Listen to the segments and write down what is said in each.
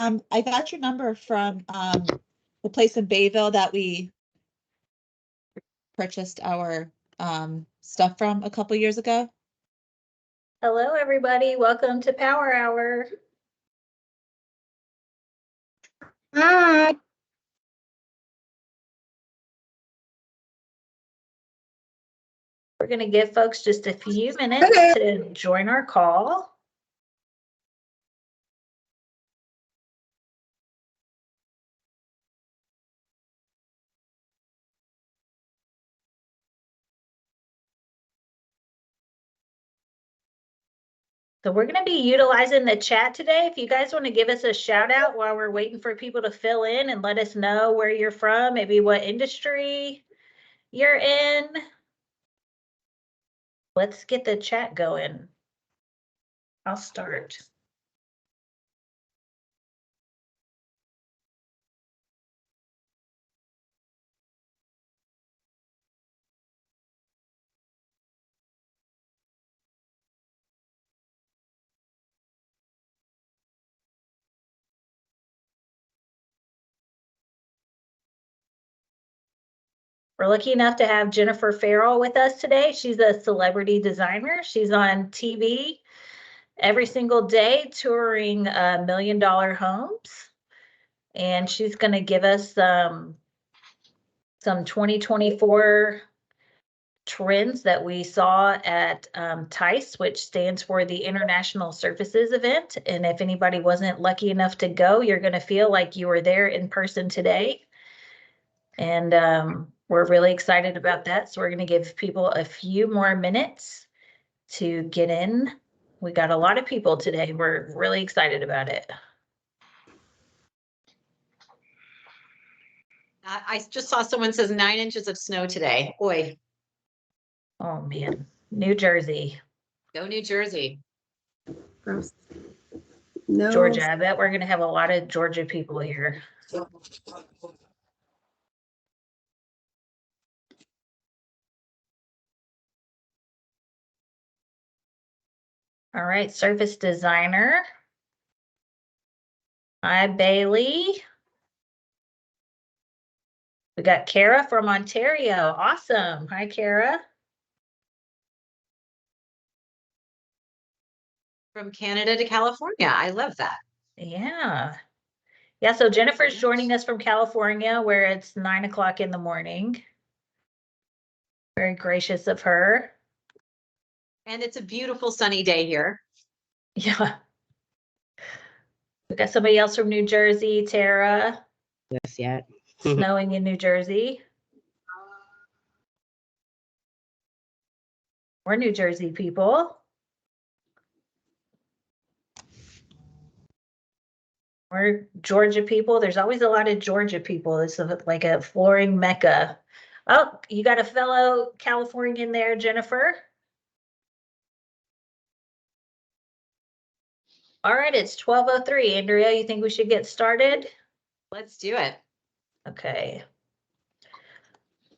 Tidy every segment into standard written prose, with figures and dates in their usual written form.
I got your number from the place in Bayville that we purchased our stuff from a couple years ago. Hello, everybody. Welcome to Power Hour. Hi. We're going to give folks just a few minutes to join our call. So we're going to be utilizing the chat today. If you guys want to give us a shout out while we're waiting for people to fill in and let us know where you're from, maybe what industry you're in. Let's get the chat going. I'll start. We're lucky enough to have Jennifer Farrell with us today. She's a celebrity designer. She's on TV every single day touring $1 million homes. And she's going to give us some 2024 trends that we saw at TICE, which stands for the International Services Event. And if anybody wasn't lucky enough to go, you're going to feel like you were there in person today. And we're really excited about that. So we're going to give people a few more minutes to get in. We got a lot of people today. We're really excited about it. I just saw someone says 9 inches of snow today. Boy. Oh, man. New Jersey. Go New Jersey. No. Georgia. I bet we're going to have a lot of Georgia people here. All right, surface designer. Hi, Bailey. We got Kara from Ontario. Awesome. Hi, Kara. From Canada to California. I love that. Yeah. Yeah, so Jennifer's joining us from California where it's 9 o'clock in the morning. Very gracious of her. And it's a beautiful sunny day here. Yeah. We got somebody else from New Jersey, Tara. Yes, yet. Snowing in New Jersey. We're New Jersey people. We're Georgia people. There's always a lot of Georgia people. It's like a flooring mecca. Oh, you got a fellow Californian there, Jennifer. All right, it's 12:03. Andrea, you think we should get started? Let's do it. Okay.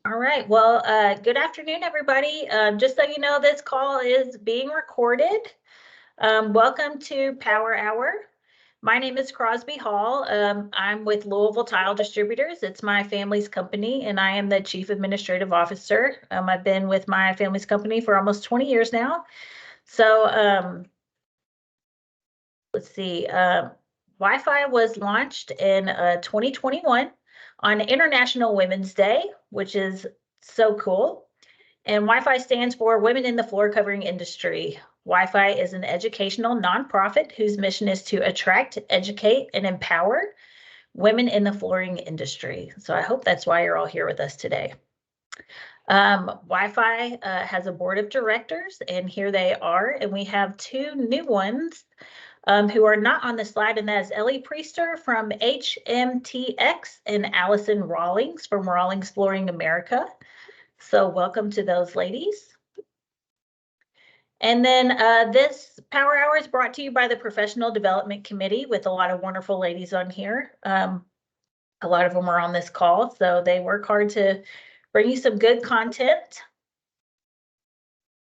All right. Well, good afternoon, everybody. Just so you know, this call is being recorded. Welcome to Power Hour. My name is Crosby Hall. I'm with Louisville Tile Distributors. It's my family's company, and I am the Chief Administrative Officer. I've been with my family's company for almost 20 years now. So let's see. Wi-Fi was launched in 2021 on International Women's Day, which is so cool. And Wi-Fi stands for Women in the Floor Covering Industry. Wi-Fi is an educational nonprofit whose mission is to attract, educate, and empower women in the flooring industry. So I hope that's why you're all here with us today. Wi-Fi has a board of directors, and here they are. And we have two new ones who are not on the slide, and that is Ellie Priester from HMTX and Allison Rawlings from Rawlings Flooring America. So welcome to those ladies. And then this Power Hour is brought to you by the Professional Development Committee with a lot of wonderful ladies on here. A lot of them are on this call, so they work hard to bring you some good content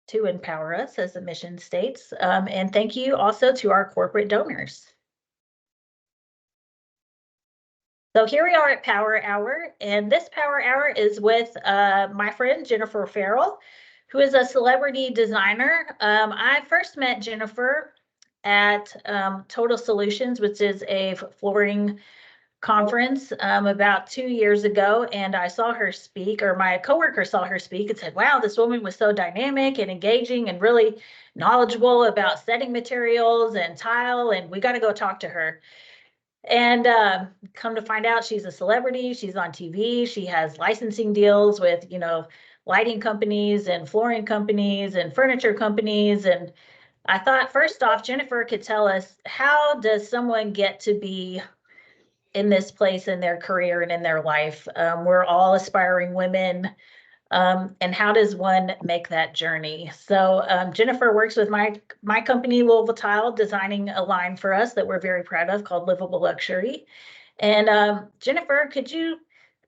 to empower us, as the mission states. And thank you also to our corporate donors. So here we are at Power Hour, and this Power Hour is with my friend Jennifer Farrell, who is a celebrity designer. I first met Jennifer at Total Solutions, which is a flooring conference about 2 years ago, and I saw her speak, or my coworker saw her speak and said, wow, this woman was so dynamic and engaging and really knowledgeable about setting materials and tile, and we got to go talk to her. And come to find out, she's a celebrity. She's on TV. She has licensing deals with, lighting companies and flooring companies and furniture companies. And I thought, first off, Jennifer could tell us, how does someone get to be in this place in their career and in their life? We're all aspiring women. And how does one make that journey? So Jennifer works with my company, Louisville Tile, designing a line for us that we're very proud of called Livable Luxury. And Jennifer, could you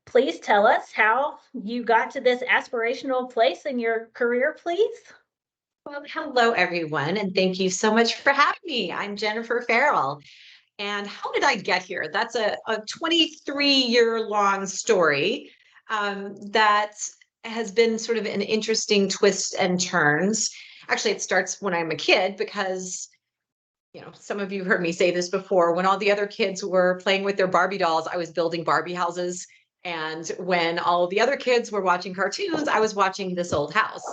please tell us how you got to this aspirational place in your career, please? Well, hello, everyone, and thank you so much for having me. I'm Jennifer Farrell. And how did I get here? That's a 23-year-long story that has been sort of an interesting twists and turns. Actually, it starts when I'm a kid because, some of you heard me say this before. When all the other kids were playing with their Barbie dolls, I was building Barbie houses. And when all the other kids were watching cartoons, I was watching This Old House.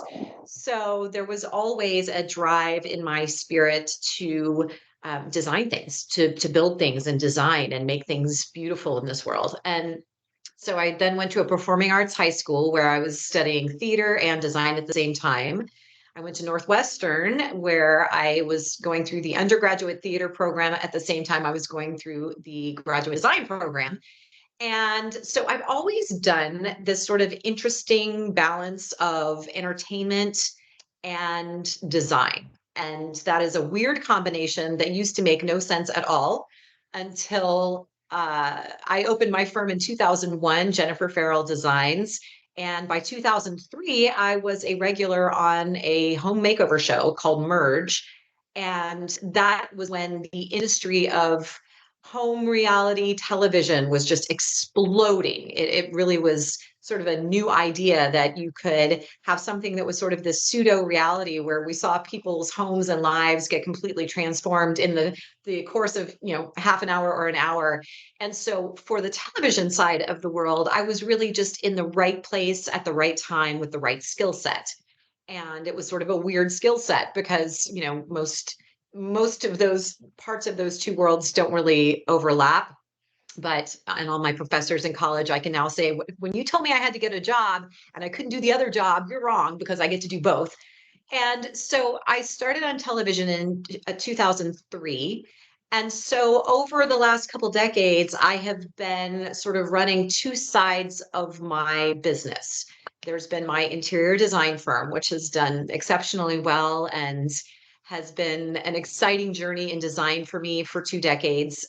So there was always a drive in my spirit to design things, to build things and design and make things beautiful in this world. And so I then went to a performing arts high school where I was studying theater and design at the same time. I went to Northwestern where I was going through the undergraduate theater program at the same time I was going through the graduate design program. And so I've always done this sort of interesting balance of entertainment and design. And that is a weird combination that used to make no sense at all until I opened my firm in 2001, Jennifer Farrell Designs. And by 2003, I was a regular on a home makeover show called Merge. And that was when the industry of home reality television was just exploding. It really was sort of a new idea that you could have something that was sort of this pseudo reality where we saw people's homes and lives get completely transformed in the course of, half an hour or an hour. And so for the television side of the world, I was really just in the right place at the right time with the right skill set. And it was sort of a weird skill set because, most of those parts of those two worlds don't really overlap. But and all my professors in college, I can now say, when you told me I had to get a job and I couldn't do the other job, you're wrong because I get to do both. And so I started on television in 2003. And so over the last couple decades, I have been sort of running two sides of my business. There's been my interior design firm, which has done exceptionally well and has been an exciting journey in design for me for 2 decades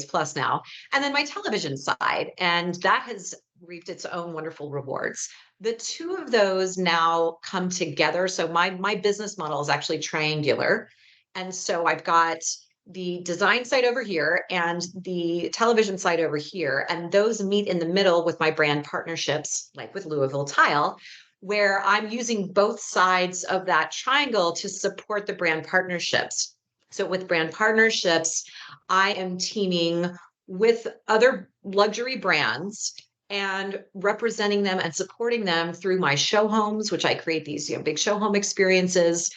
plus now. And then my television side, and that has reaped its own wonderful rewards. The two of those now come together. So my business model is actually triangular. And so I've got the design side over here and the television side over here. And those meet in the middle with my brand partnerships, like with Louisville Tile, where I'm using both sides of that triangle to support the brand partnerships. So with brand partnerships, I am teaming with other luxury brands and representing them and supporting them through my show homes, which I create these big show home experiences,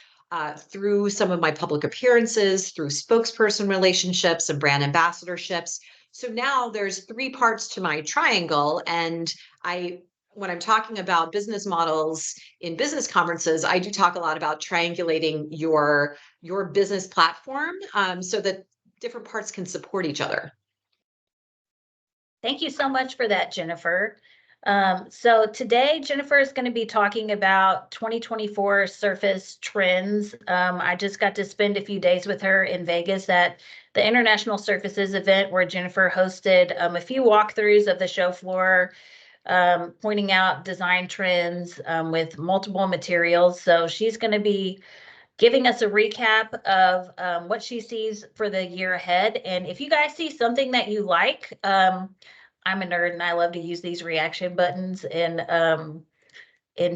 through some of my public appearances, through spokesperson relationships and brand ambassadorships. So now there's 3 parts to my triangle. And when I'm talking about business models in business conferences, I do talk a lot about triangulating your business platform so that different parts can support each other. Thank you so much for that, Jennifer. So today, Jennifer is going to be talking about 2024 surface trends. I just got to spend a few days with her in Vegas at the International Surfaces event where Jennifer hosted a few walkthroughs of the show floor, pointing out design trends with multiple materials. So she's going to be giving us a recap of what she sees for the year ahead. And if you guys see something that you like, I'm a nerd and I love to use these reaction buttons in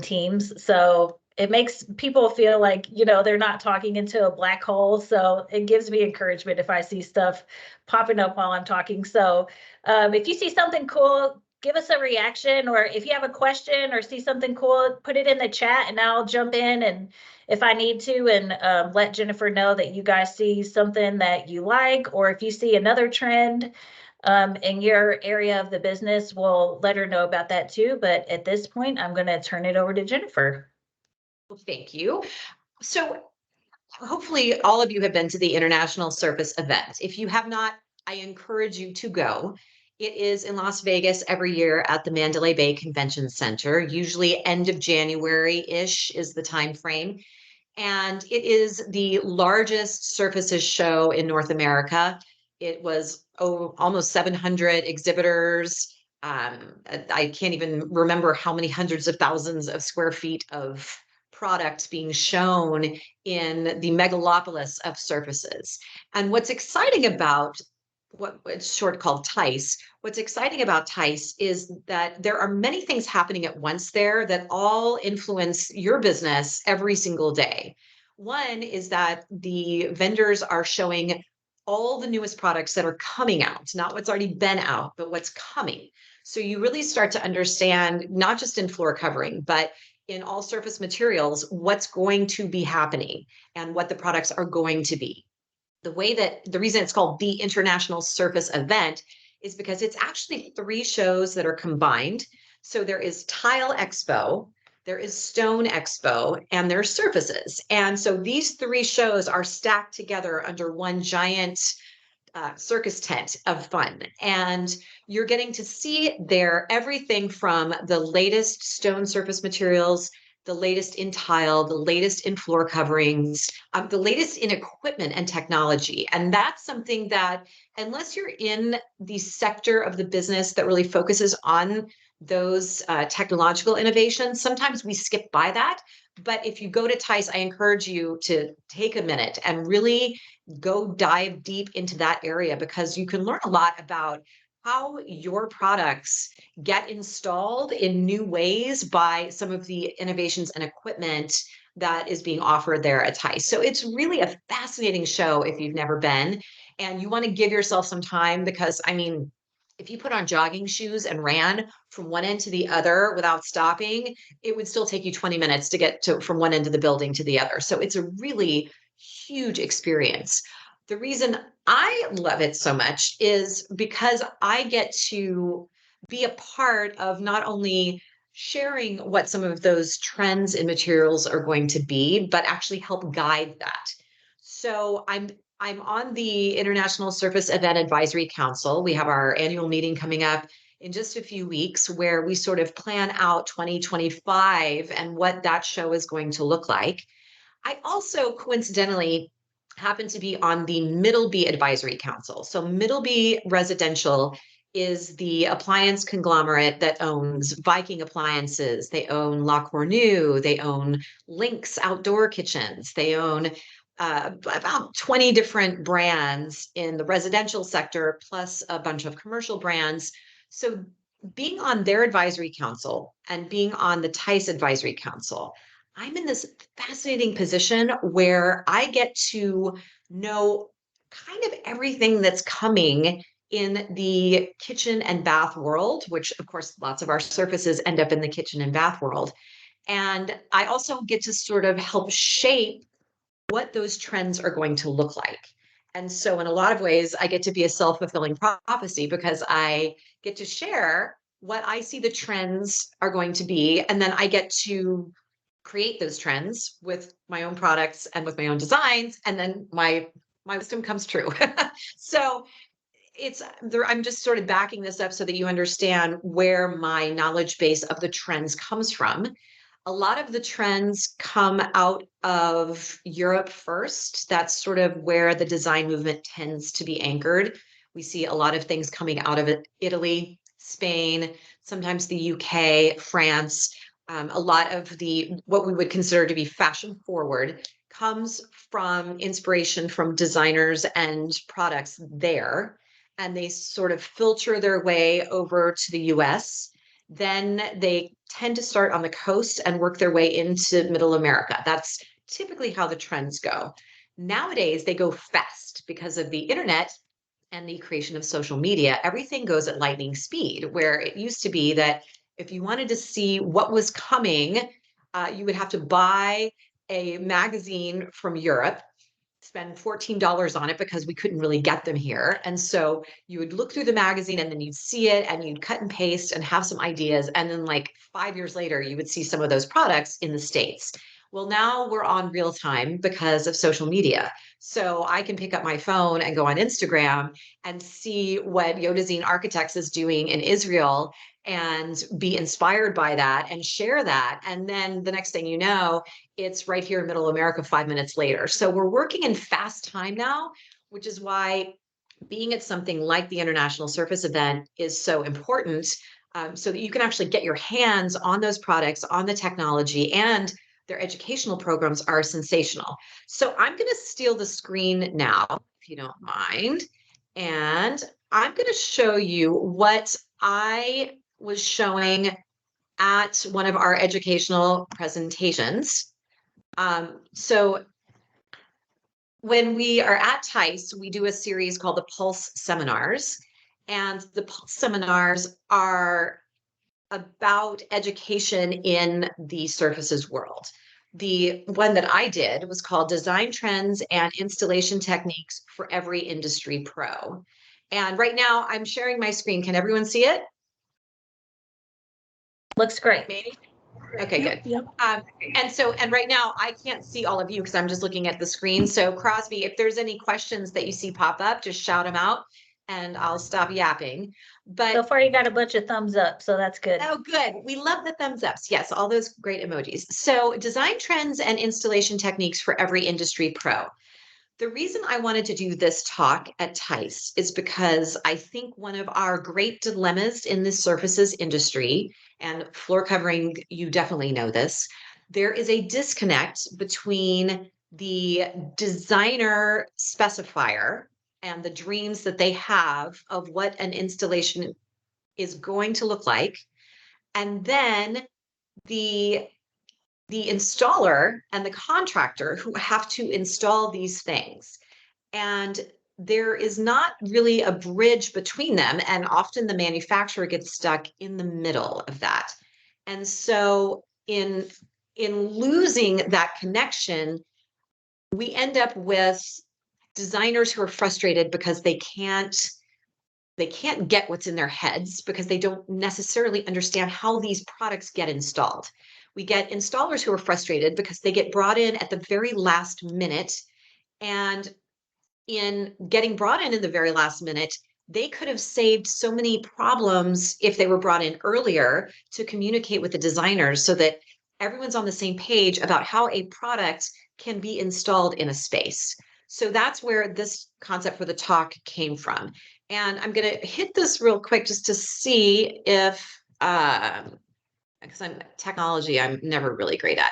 Teams. So it makes people feel like, you know, they're not talking into a black hole. So it gives me encouragement if I see stuff popping up while I'm talking. So if you see something cool, give us a reaction, or if you have a question or see something cool, put it in the chat and I'll jump in and if I need to, and let Jennifer know that you guys see something that you like, or if you see another trend in your area of the business, we'll let her know about that too. But at this point, I'm going to turn it over to Jennifer. Well, thank you. So hopefully all of you have been to the International Surface event. If you have not, I encourage you to go. It is in Las Vegas every year at the Mandalay Bay Convention Center. Usually end of January-ish is the time frame. And it is the largest surfaces show in North America. It was almost 700 exhibitors. I can't even remember how many hundreds of thousands of square feet of product being shown in the megalopolis of surfaces. And what's exciting about what it's short called TICE, what's exciting about TICE is that there are many things happening at once there that all influence your business every single day. One is that the vendors are showing all the newest products that are coming out, not what's already been out, but what's coming. So you really start to understand, not just in floor covering, but in all surface materials, what's going to be happening and what the products are going to be. The reason it's called the International Surface Event is because it's actually 3 shows that are combined. So there is Tile Expo, there is Stone Expo, and there's Surfaces. And so these 3 shows are stacked together under one giant circus tent of fun. And you're getting to see there everything from the latest stone surface materials, the latest in tile, the latest in floor coverings, the latest in equipment and technology. And that's something that, unless you're in the sector of the business that really focuses on those technological innovations, sometimes we skip by that. But if you go to TICE, I encourage you to take a minute and really go dive deep into that area, because you can learn a lot about how your products get installed in new ways by some of the innovations and equipment that is being offered there at TICE. So it's really a fascinating show if you've never been, and you want to give yourself some time, because I mean, if you put on jogging shoes and ran from one end to the other without stopping, it would still take you 20 minutes to get from one end of the building to the other. So it's a really huge experience. The reason I love it so much is because I get to be a part of not only sharing what some of those trends in materials are going to be, but actually help guide that. So I'm on the International Surface Event Advisory Council. We have our annual meeting coming up in just a few weeks, where we sort of plan out 2025 and what that show is going to look like. I also coincidentally happen to be on the Middleby Advisory Council. So Middleby Residential is the appliance conglomerate that owns Viking Appliances. They own La Cornue. They own Lynx Outdoor Kitchens. They own about 20 different brands in the residential sector, plus a bunch of commercial brands. So being on their advisory council and being on the TICE Advisory Council, I'm in this fascinating position where I get to know kind of everything that's coming in the kitchen and bath world, which of course, lots of our surfaces end up in the kitchen and bath world. And I also get to sort of help shape what those trends are going to look like. And so in a lot of ways, I get to be a self-fulfilling prophecy, because I get to share what I see the trends are going to be. And then I get to create those trends with my own products and with my own designs. And then my wisdom comes true. So I'm just sort of backing this up so that you understand where my knowledge base of the trends comes from. A lot of the trends come out of Europe first. That's sort of where the design movement tends to be anchored. We see a lot of things coming out of Italy, Spain, sometimes the UK, France. A lot of what we would consider to be fashion forward comes from inspiration from designers and products there, and they sort of filter their way over to the US. Then they tend to start on the coast and work their way into middle America. That's typically how the trends go. Nowadays, they go fast because of the internet and the creation of social media. Everything goes at lightning speed, where it used to be that if you wanted to see what was coming, you would have to buy a magazine from Europe, spend $14 on it because we couldn't really get them here. And so you would look through the magazine and then you'd see it and you'd cut and paste and have some ideas. And then like 5 years later, you would see some of those products in the States. Well, now we're on real time because of social media. So I can pick up my phone and go on Instagram and see what Yodazine Architects is doing in Israel and be inspired by that and share that. And then the next thing you know, it's right here in middle America 5 minutes later. So we're working in fast time now, which is why being at something like the International Surface event is so important, so that you can actually get your hands on those products, on the technology, and their educational programs are sensational. So I'm going to steal the screen now, if you don't mind. And I'm going to show you what I was showing at one of our educational presentations. So when we are at TICE, we do a series called the Pulse Seminars. And the Pulse Seminars are about education in the surfaces world. The one that I did was called Design Trends and Installation Techniques for Every Industry Pro. And right now I'm sharing my screen. Can everyone see it? Looks great. Maybe? Okay, good. Yep. And right now I can't see all of you because I'm just looking at the screen. So Crosby, if there's any questions that you see pop up, just shout them out and I'll stop yapping. But So far, you got a bunch of thumbs up, so that's good. oh, good. We love the thumbs ups. Yes, all those great emojis. So design trends and installation techniques for every industry pro. The reason I wanted to do this talk at TICE is because I think one of our great dilemmas in the surfaces industry, and floor covering, you definitely know this, there is a disconnect between the designer specifier and the dreams that they have of what an installation is going to look like, and then the installer and the contractor who have to install these things. And there is not really a bridge between them. And often the manufacturer gets stuck in the middle of that. And so in losing that connection, we end up with designers who are frustrated because they can't get what's in their heads because they don't necessarily understand how these products get installed. We get installers who are frustrated because they get brought in at the very last minute. And in getting brought in the very last minute, they could have saved so many problems if they were brought in earlier to communicate with the designers so that everyone's on the same page about how a product can be installed in a space. So that's where this concept for the talk came from. And I'm going to hit this real quick just to see if, because technology, I'm never really great at,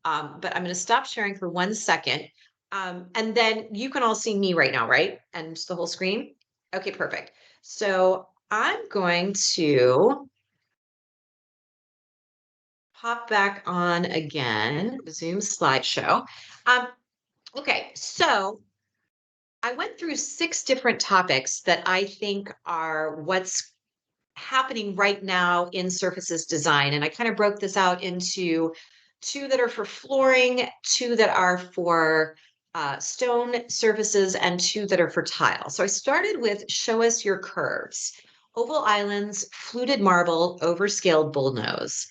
but I'm going to stop sharing for 1 second. And then you can all see me right now, right? And the whole screen. Okay, perfect. So I'm going to pop back on again, Zoom slideshow. Okay, so I went through 6 different topics that I think are what's happening right now in surfaces design. And I kind of broke this out into 2 that are for flooring, 2 that are for stone surfaces, and 2 that are for tile. So I started with show us your curves. Oval islands, fluted marble, overscaled bullnose.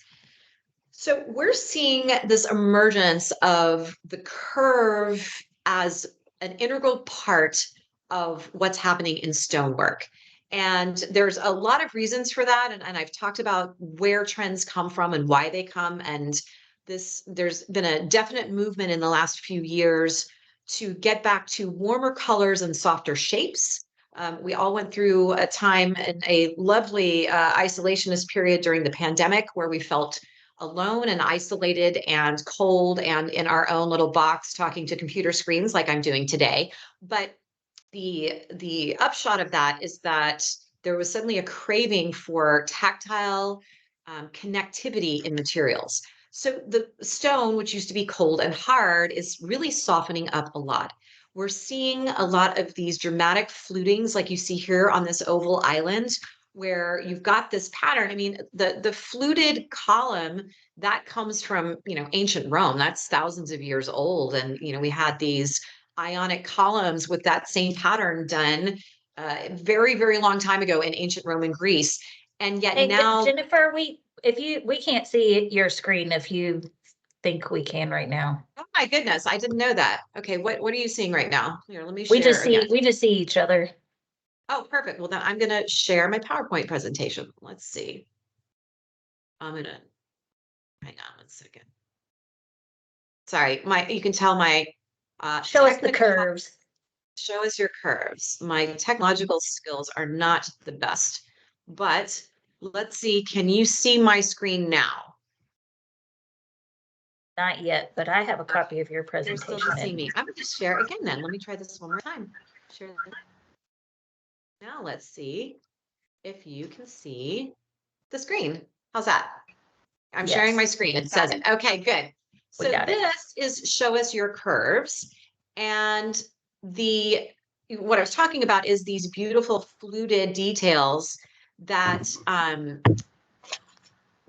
So we're seeing this emergence of the curve as an integral part of what's happening in stonework. And there's a lot of reasons for that. And I've talked about where trends come from and why they come. And there's been a definite movement in the last few years to get back to warmer colors and softer shapes. We all went through a time in a lovely isolationist period during the pandemic where we felt alone and isolated and cold and in our own little box talking to computer screens like I'm doing today. But the upshot of that is that there was suddenly a craving for tactile connectivity in materials. So the stone, which used to be cold and hard, is really softening up a lot. We're seeing a lot of these dramatic flutings like you see here on this oval island, where you've got this pattern. I mean, the fluted column, that comes from, ancient Rome. That's thousands of years old. And, we had these Ionic columns with that same pattern done very, very long time ago in ancient Rome and Greece. And yet Hey, now, Jennifer, we can't see your screen if you think we can right now. oh my goodness, I didn't know that. Okay, what are you seeing right now? Here, let me share again. We just see each other. Oh, perfect. Well, then I'm going to share my PowerPoint presentation. Let's see. I'm going to hang on 1 second. Sorry, you can tell my Show us the curves. Show us your curves. My technological skills are not the best, but let's see. Can you see my screen now? Not yet, but I have a copy of your You're still presentation. just seeing me. I'm going to share again then. Let me try this one more time. Share. Now let's see if you can see the screen. How's that? I'm sharing my screen. It says it. Okay, good. So this is show us your curves. And what I was talking about is these beautiful fluted details that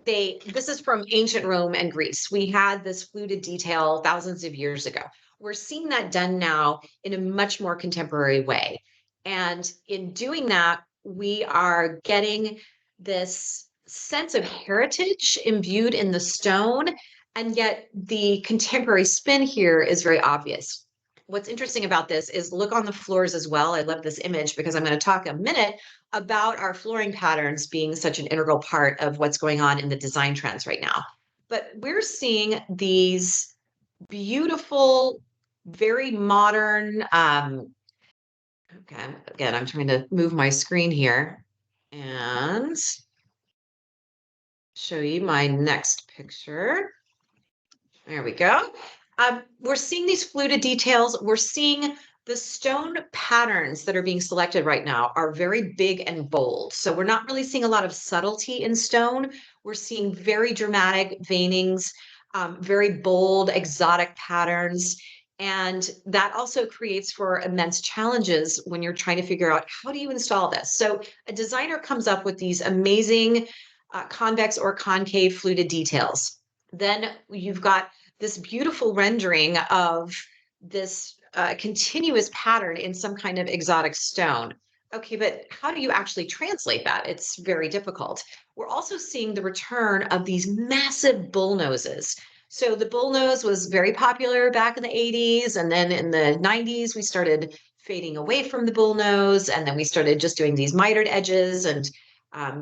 this is from ancient Rome and Greece. We had this fluted detail thousands of years ago. We're seeing that done now in a much more contemporary way. And in doing that, we are getting this sense of heritage imbued in the stone, and yet the contemporary spin here is very obvious. What's interesting about this is look on the floors as well. I love this image because I'm going to talk a minute about our flooring patterns being such an integral part of what's going on in the design trends right now. But we're seeing these beautiful, very modern, okay, again, I'm trying to move my screen here and show you my next picture. There we go. We're seeing these fluted details. We're seeing the stone patterns that are being selected right now are very big and bold. So we're not really seeing a lot of subtlety in stone. We're seeing very dramatic veinings, very bold, exotic patterns. And that also creates for immense challenges when you're trying to figure out how do you install this. So a designer comes up with these amazing convex or concave fluted details. Then you've got this beautiful rendering of this continuous pattern in some kind of exotic stone. Okay, but how do you actually translate that? It's very difficult. We're also seeing the return of these massive bull noses. So the bull nose was very popular back in the 80s, and then in the 90s, we started fading away from the bull nose, and then we started just doing these mitered edges, and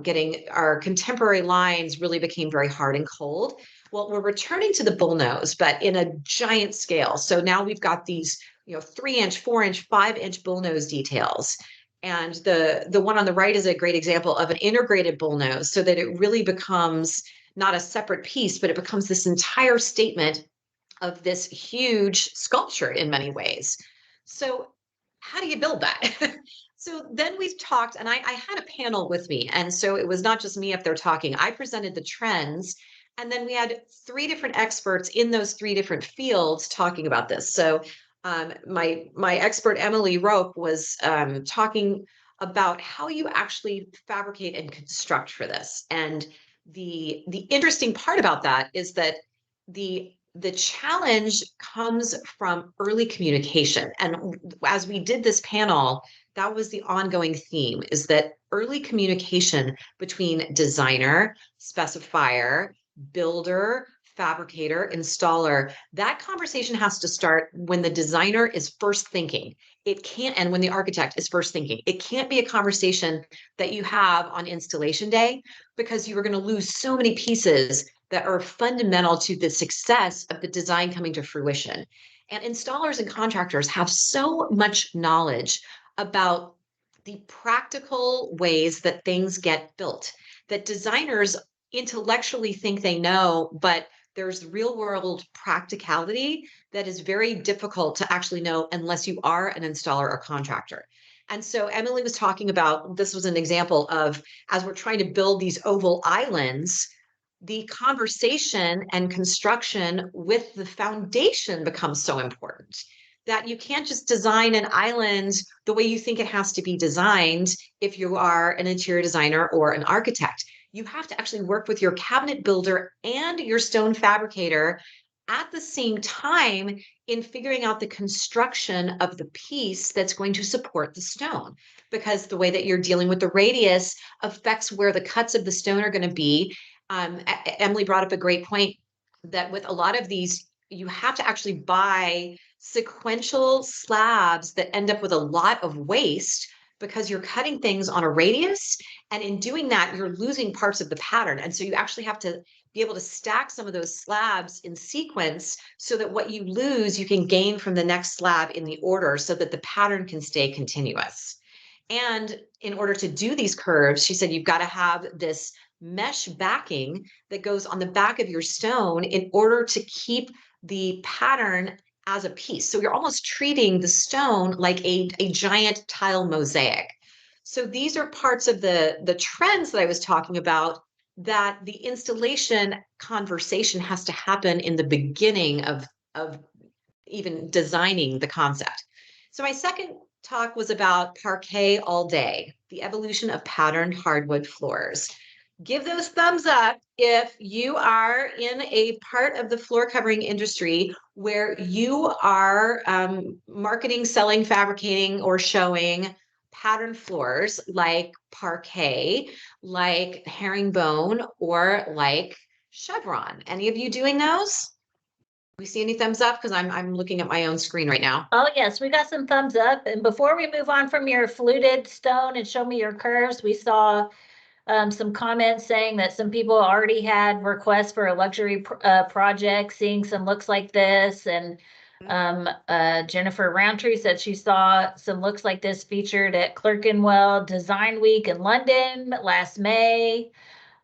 getting our contemporary lines really became very hard and cold. Well, we're returning to the bull nose, but in a giant scale. So now we've got these, 3-inch, 4-inch, 5-inch bull nose details. And the one on the right is a great example of an integrated bull nose, so that it really becomes not a separate piece, but it becomes this entire statement of this huge sculpture in many ways. So how do you build that? So then we've talked, and I had a panel with me. And so it was not just me up there talking. I presented the trends. And then we had 3 different experts in those 3 different fields talking about this. So my expert, Emily Rope, was talking about how you actually fabricate and construct for this. And the interesting part about that is that the challenge comes from early communication. And as we did this panel, that was the ongoing theme, is that early communication between designer, specifier, builder, fabricator, installer, that conversation has to start when the designer is first thinking. It can't, and when the architect is first thinking. It can't be a conversation that you have on installation day, because you are going to lose so many pieces that are fundamental to the success of the design coming to fruition. And installers and contractors have so much knowledge about the practical ways that things get built, that designers intellectually think they know, but there's real world practicality that is very difficult to actually know unless you are an installer or contractor. And so Emily was talking about, this was an example of, as we're trying to build these oval islands, the conversation and construction with the foundation becomes so important that you can't just design an island the way you think it has to be designed if you are an interior designer or an architect. You have to actually work with your cabinet builder and your stone fabricator at the same time in figuring out the construction of the piece that's going to support the stone, because the way that you're dealing with the radius affects where the cuts of the stone are going to be. Emily brought up a great point that with a lot of these, you have to actually buy sequential slabs that end up with a lot of waste because you're cutting things on a radius. And in doing that, you're losing parts of the pattern. And so you actually have to be able to stack some of those slabs in sequence so that what you lose, you can gain from the next slab in the order so that the pattern can stay continuous. And in order to do these curves, she said, you've got to have this mesh backing that goes on the back of your stone in order to keep the pattern as a piece. So you're almost treating the stone like a giant tile mosaic. So these are parts of the trends that I was talking about, that the installation conversation has to happen in the beginning of even designing the concept. So my second talk was about parquet all day, the evolution of patterned hardwood floors. Give those thumbs up if you are in a part of the floor covering industry where you are marketing, selling, fabricating, or showing patterned floors like parquet, like herringbone, or like chevron. Any of you doing those? We see any thumbs up? Because I'm looking at my own screen right now. Oh, yes, we got some thumbs up. And before we move on from your fluted stone and show me your curves, we saw some comments saying that some people already had requests for a luxury project, seeing some looks like this. And Jennifer Roundtree said she saw some looks like this featured at Clerkenwell Design Week in London last May.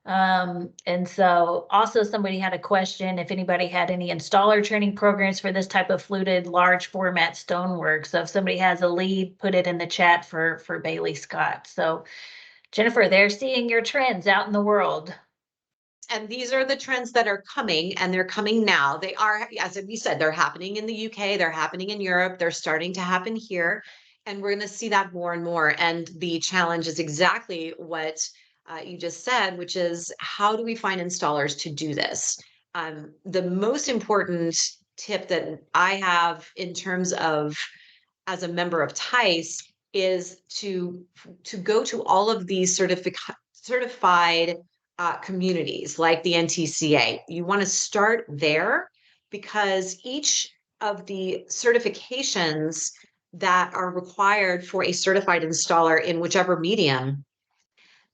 And so also somebody had a question if anybody had any installer training programs for this type of fluted large format stonework. So if somebody has a lead, put it in the chat for Bailey Scott. So Jennifer, they're seeing your trends out in the world. And these are the trends that are coming, and they're coming now. They are, as we said, they're happening in the UK, they're happening in Europe, they're starting to happen here. And we're going to see that more and more. And the challenge is exactly what you just said, which is how do we find installers to do this? The most important tip that I have in terms of as a member of TICE is to go to all of these certified communities like the NTCA. You want to start there because each of the certifications that are required for a certified installer in whichever medium,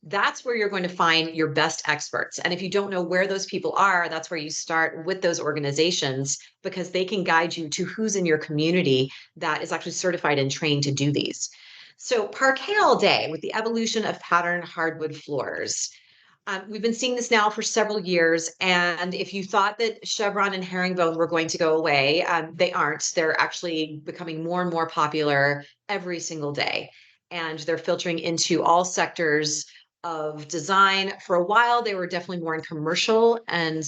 that's where you're going to find your best experts. And if you don't know where those people are, that's where you start with those organizations, because they can guide you to who's in your community that is actually certified and trained to do these. So parquet all day with the evolution of patterned hardwood floors. We've been seeing this now for several years. And if you thought that chevron and herringbone were going to go away, they aren't. They're actually becoming more and more popular every single day. And they're filtering into all sectors of design. For a while, they were definitely more in commercial and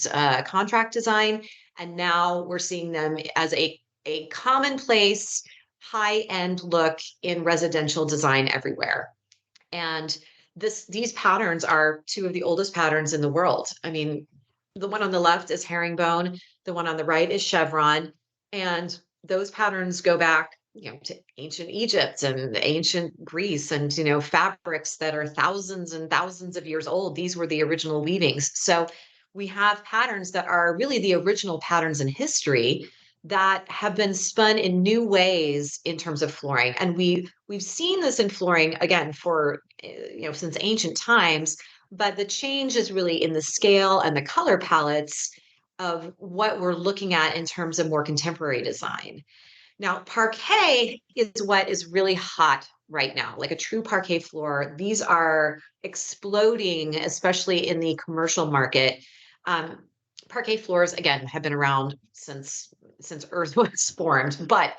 contract design. And now we're seeing them as a commonplace, high-end look in residential design everywhere. And these patterns are two of the oldest patterns in the world. I mean, the one on the left is herringbone, the one on the right is chevron, and those patterns go back, to ancient Egypt and ancient Greece, and fabrics that are thousands and thousands of years old. These were the original weavings. So we have patterns that are really the original patterns in history that have been spun in new ways in terms of flooring. And we've seen this in flooring again for since ancient times, but the change is really in the scale and the color palettes of what we're looking at in terms of more contemporary design. Now, parquet is what is really hot right now, like a true parquet floor. These are exploding, especially in the commercial market. Parquet floors, again, have been around since Earth was formed, but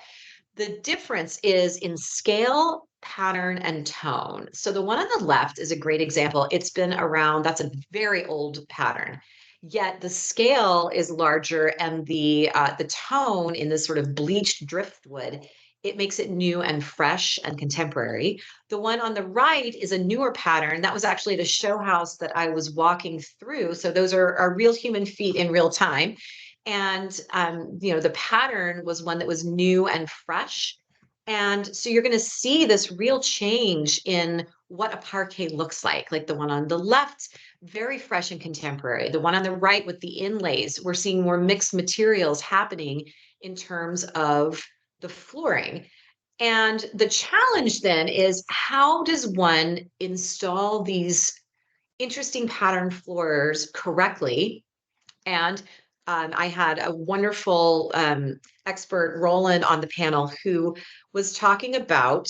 the difference is in scale, pattern, and tone. So the one on the left is a great example. It's been around, that's a very old pattern. Yet the scale is larger, and the tone in this sort of bleached driftwood, it makes it new and fresh and contemporary. The one on the right is a newer pattern. That was actually at a show house that I was walking through. So those are real human feet in real time. And the pattern was one that was new and fresh. And so you're going to see this real change in what a parquet looks like the one on the left, very fresh and contemporary. The one on the right with the inlays, we're seeing more mixed materials happening in terms of the flooring. And the challenge then is, how does one install these interesting pattern floors correctly? And I had a wonderful expert, Roland, on the panel, who was talking about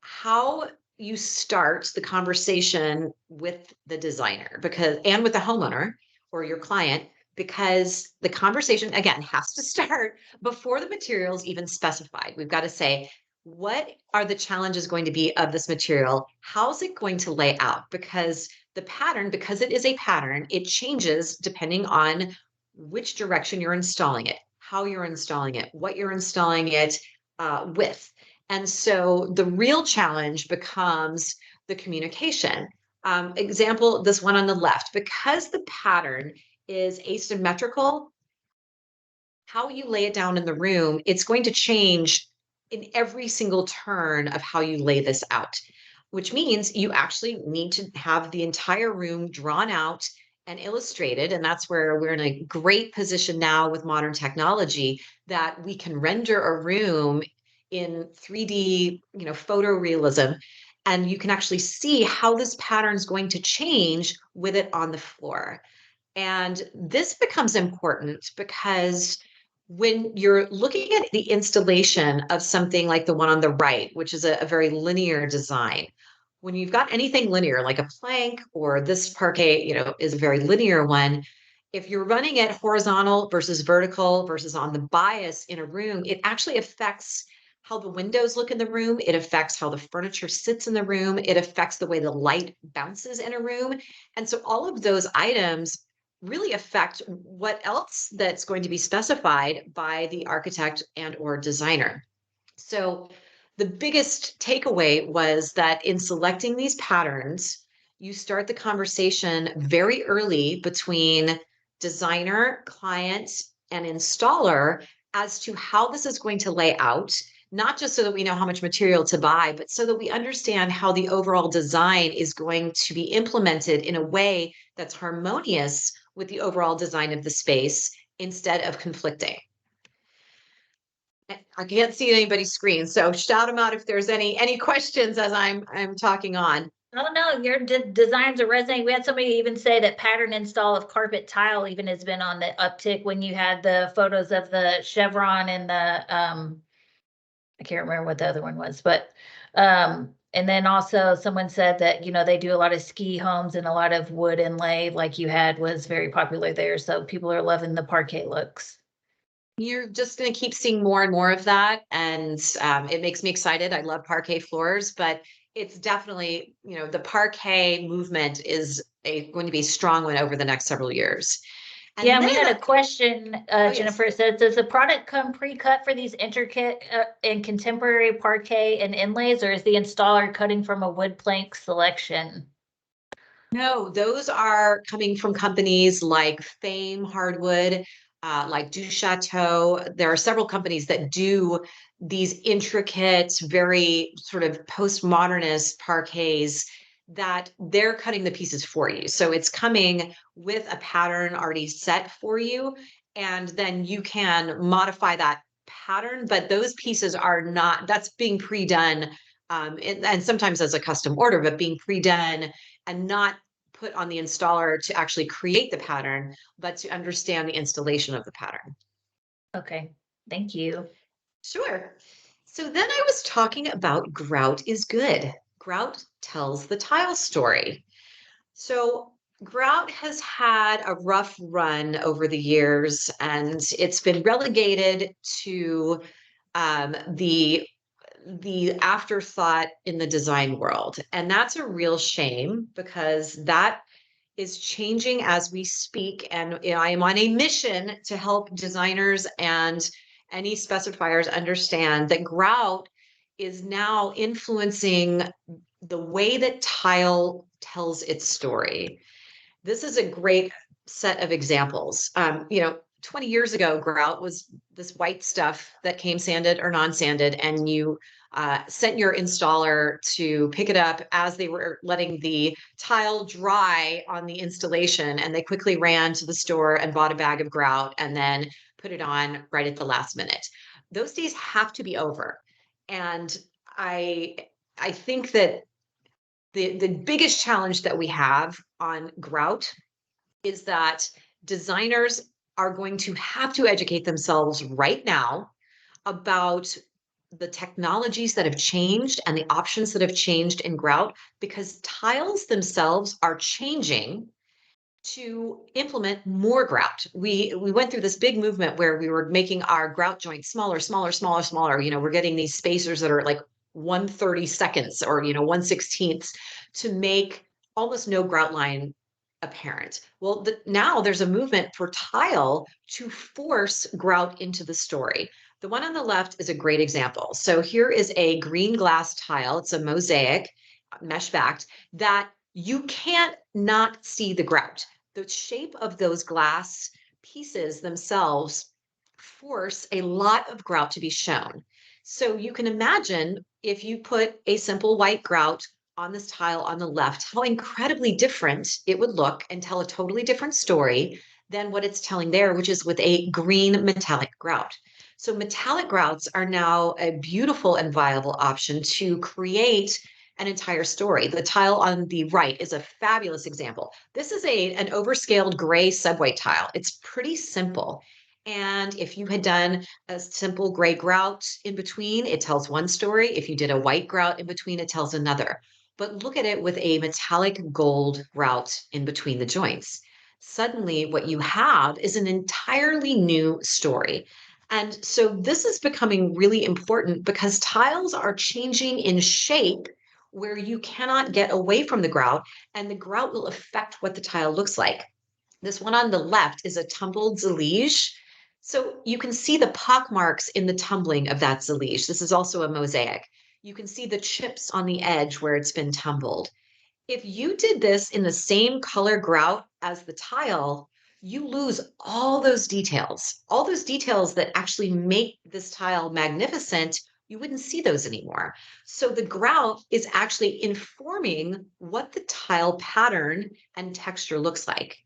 how you start the conversation with the designer and with the homeowner or your client, because the conversation, again, has to start before the material is even specified. We've got to say, what are the challenges going to be of this material? How's it going to lay out? Because the pattern, because it is a pattern, it changes depending on which direction you're installing it, how you're installing it, what you're installing it with. And so the real challenge becomes the communication. Example, this one on the left, because the pattern is asymmetrical, how you lay it down in the room, it's going to change in every single turn of how you lay this out, which means you actually need to have the entire room drawn out and illustrated. And that's where we're in a great position now with modern technology, that we can render a room in 3D, photorealism, and you can actually see how this pattern is going to change with it on the floor. And this becomes important because when you're looking at the installation of something like the one on the right, which is a very linear design, when you've got anything linear, like a plank, or this parquet, is a very linear one, if you're running it horizontal versus vertical versus on the bias in a room, it actually affects how the windows look in the room. It affects how the furniture sits in the room. It affects the way the light bounces in a room. And so all of those items really affect what else that's going to be specified by the architect and or designer. So the biggest takeaway was that in selecting these patterns, you start the conversation very early between designer, client, and installer as to how this is going to lay out, not just so that we know how much material to buy, but so that we understand how the overall design is going to be implemented in a way that's harmonious with the overall design of the space instead of conflicting. I can't see anybody's screen, so shout them out if there's any questions as I'm talking on. Oh no, your designs are resonating. We had somebody even say that pattern install of carpet tile even has been on the uptick when you had the photos of the chevron and the I can't remember what the other one was, but and then also someone said that they do a lot of ski homes, and a lot of wood inlay like you had was very popular there. So people are loving the parquet looks. You're just going to keep seeing more and more of that, and it makes me excited. I love parquet floors, but it's definitely, the parquet movement is going to be a strong one over the next several years. And yeah, we had a question, Jennifer. Yes. It says, does the product come pre-cut for these intricate and contemporary parquet and inlays, or is the installer cutting from a wood plank selection? No, those are coming from companies like Fame Hardwood, like Du Chateau. There are several companies that do these intricate, very sort of postmodernist parquets that they're cutting the pieces for you. So it's coming with a pattern already set for you, and then you can modify that pattern, but those pieces are not, that's being pre-done, and sometimes as a custom order, but being pre-done and not put on the installer to actually create the pattern, but to understand the installation of the pattern. Okay, thank you. Sure. So then I was talking about grout is good. Grout tells the tile story. So grout has had a rough run over the years, and it's been relegated to the afterthought in the design world. And that's a real shame because that is changing as we speak. And I am on a mission to help designers and any specifiers understand that grout is now influencing the way that tile tells its story. This is a great set of examples. 20 years ago, grout was this white stuff that came sanded or non-sanded, and you sent your installer to pick it up as they were letting the tile dry on the installation, and they quickly ran to the store and bought a bag of grout and then put it on right at the last minute. Those days have to be over. And I think that the biggest challenge that we have on grout is that designers are going to have to educate themselves right now about the technologies that have changed and the options that have changed in grout, because tiles themselves are changing to implement more grout. We went through this big movement where we were making our grout joints smaller, smaller, smaller, smaller. We're getting these spacers that are like 1/32 or 1/16 to make almost no grout line apparent. Well, now there's a movement for tile to force grout into the story. The one on the left is a great example. So here is a green glass tile. It's a mosaic, mesh backed, that you can't not see the grout. The shape of those glass pieces themselves force a lot of grout to be shown. So you can imagine if you put a simple white grout on this tile on the left, how incredibly different it would look and tell a totally different story than what it's telling there, which is with a green metallic grout. So metallic grouts are now a beautiful and viable option to create an entire story. The tile on the right is a fabulous example. This is an overscaled gray subway tile. It's pretty simple. And if you had done a simple gray grout in between, it tells one story. If you did a white grout in between, it tells another. But look at it with a metallic gold grout in between the joints. Suddenly, what you have is an entirely new story. And so this is becoming really important because tiles are changing in shape where you cannot get away from the grout, and the grout will affect what the tile looks like. This one on the left is a tumbled zellige. So you can see the pock marks in the tumbling of that zellige. This is also a mosaic. You can see the chips on the edge where it's been tumbled. If you did this in the same color grout as the tile, you lose all those details that actually make this tile magnificent. You wouldn't see those anymore. So the grout is actually informing what the tile pattern and texture looks like.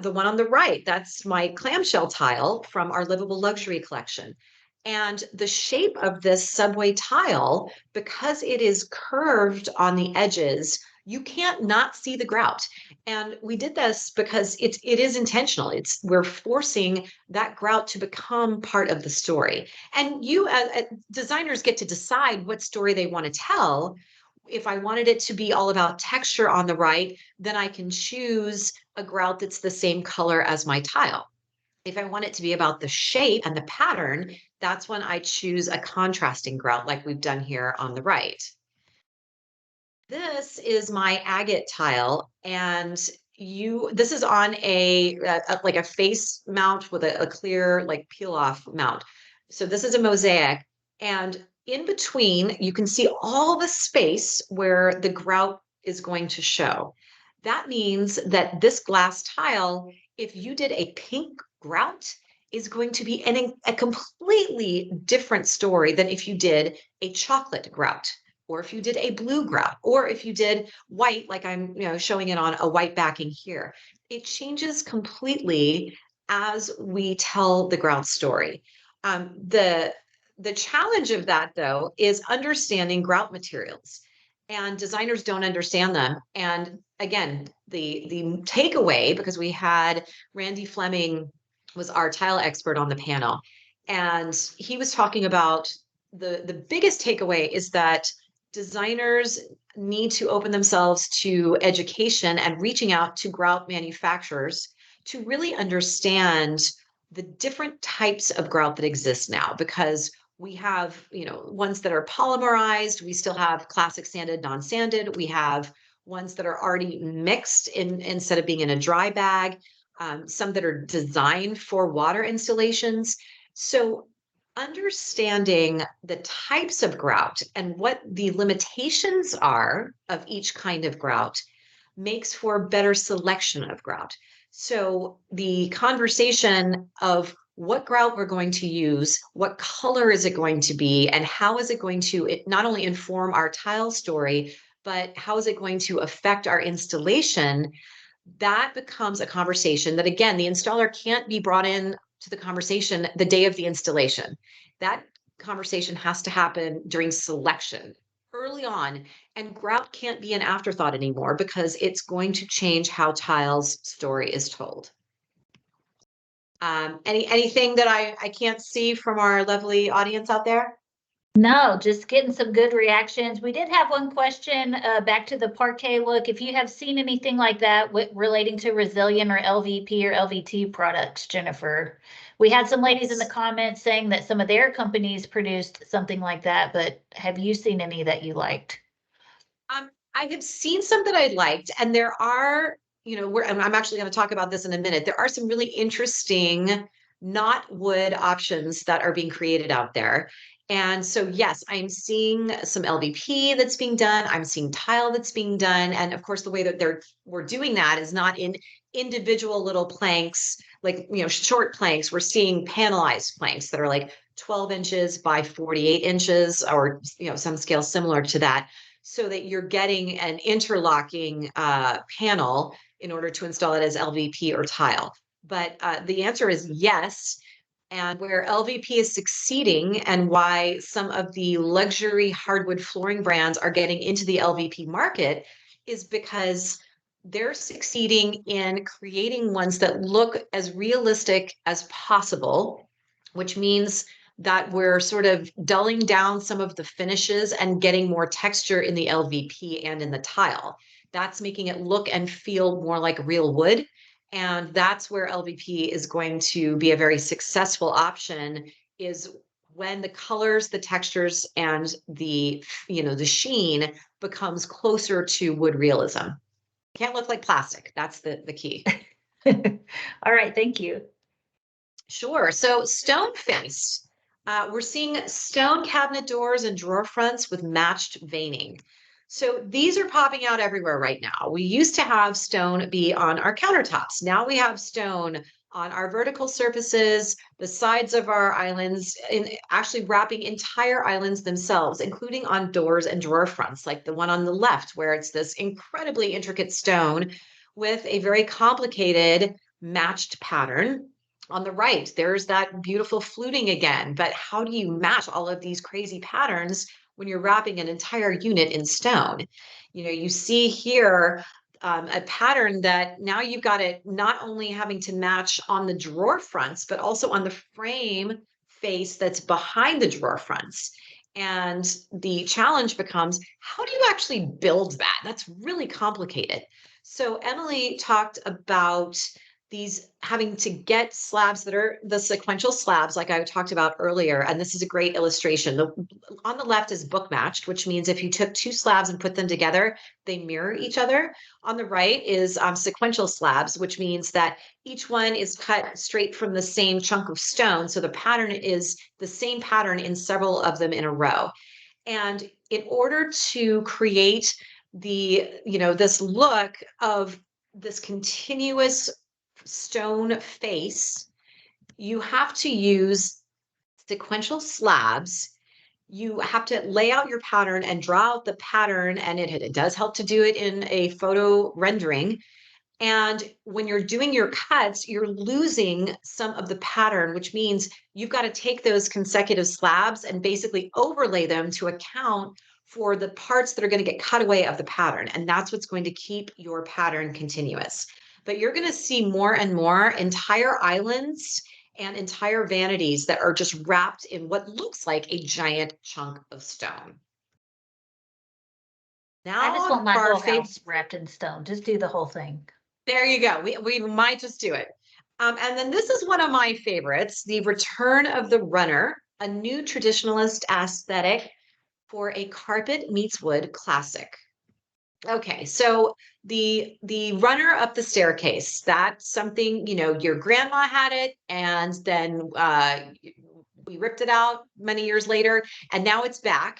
The one on the right, that's my clamshell tile from our Livable Luxury collection. And the shape of this subway tile, because it is curved on the edges, you can't not see the grout. And we did this because it is intentional. We're forcing that grout to become part of the story. And you as designers get to decide what story they want to tell. If I wanted it to be all about texture on the right, then I can choose a grout that's the same color as my tile. If I want it to be about the shape and the pattern, that's when I choose a contrasting grout like we've done here on the right. This is my agate tile, and this is on a like a face mount with a clear like peel off mount. So this is a mosaic, and in between you can see all the space where the grout is going to show. That means that this glass tile, if you did a pink grout, is going to be a completely different story than if you did a chocolate grout, or if you did a blue grout, or if you did white, like I'm showing it on a white backing here. It changes completely as we tell the grout story. The challenge of that, though, is understanding grout materials. And designers don't understand them. And again, the takeaway, because we had Randy Fleming was our tile expert on the panel, and he was talking about the biggest takeaway is that designers need to open themselves to education and reaching out to grout manufacturers to really understand the different types of grout that exist now, because we have, ones that are polymerized, we still have classic sanded, non-sanded, we have ones that are already mixed instead of being in a dry bag, some that are designed for water installations. So understanding the types of grout and what the limitations are of each kind of grout makes for better selection of grout. So the conversation of what grout we're going to use, what color is it going to be, and how is it going to not only inform our tile story, but how is it going to affect our installation, that becomes a conversation that, again, the installer can't be brought in to the conversation the day of the installation. That conversation has to happen during selection early on, and grout can't be an afterthought anymore because it's going to change how tile's story is told. Anything that I can't see from our lovely audience out there? No, just getting some good reactions. We did have one question back to the parquet look. If you have seen anything like that relating to Resilient or LVP or LVT products, Jennifer. We had some ladies in the comments saying that some of their companies produced something like that, but have you seen any that you liked? I have seen some that I liked, and there are, I'm actually going to talk about this in a minute. There are some really interesting not wood options that are being created out there. And so, yes, I'm seeing some LVP that's being done. I'm seeing tile that's being done. And of course, the way that we're doing that is not in individual little planks, like, short planks. We're seeing panelized planks that are like 12 inches by 48 inches, or, some scale similar to that, so that you're getting an interlocking panel in order to install it as LVP or tile. But the answer is yes. And where LVP is succeeding, and why some of the luxury hardwood flooring brands are getting into the LVP market, is because they're succeeding in creating ones that look as realistic as possible, which means that we're sort of dulling down some of the finishes and getting more texture in the LVP and in the tile. That's making it look and feel more like real wood. And that's where LVP is going to be a very successful option, is when the colors, the textures, and the sheen becomes closer to wood realism. Can't look like plastic. That's the key. All right, thank you. Sure. So stone face. We're seeing stone cabinet doors and drawer fronts with matched veining. So these are popping out everywhere right now. We used to have stone be on our countertops. Now we have stone on our vertical surfaces, the sides of our islands, and actually wrapping entire islands themselves, including on doors and drawer fronts, like the one on the left, where it's this incredibly intricate stone with a very complicated matched pattern. On the right, there's that beautiful fluting again, but how do you match all of these crazy patterns when you're wrapping an entire unit in stone? You see here a pattern that now you've got it not only having to match on the drawer fronts, but also on the frame face that's behind the drawer fronts. And the challenge becomes, how do you actually build that? That's really complicated. So Emily talked about these having to get slabs that are the sequential slabs, like I talked about earlier. And this is a great illustration. On the left is book matched, which means if you took two slabs and put them together, they mirror each other. On the right is sequential slabs, which means that each one is cut straight from the same chunk of stone. So the pattern is the same pattern in several of them in a row. And in order to create this look of this continuous stone face, you have to use sequential slabs. You have to lay out your pattern and draw out the pattern, and it does help to do it in a photo rendering. And when you're doing your cuts, you're losing some of the pattern, which means you've got to take those consecutive slabs and basically overlay them to account for the parts that are going to get cut away of the pattern. And that's what's going to keep your pattern continuous. But you're going to see more and more entire islands and entire vanities that are just wrapped in what looks like a giant chunk of stone. Now, I just want my our whole favorite. house wrapped in stone. Just do the whole thing. There you go. We might just do it. And then this is one of my favorites, the return of the runner, a new traditionalist aesthetic for a carpet meets wood classic. Okay, so the runner up the staircase, that's something, you know, your grandma had it, and then we ripped it out many years later, and now it's back,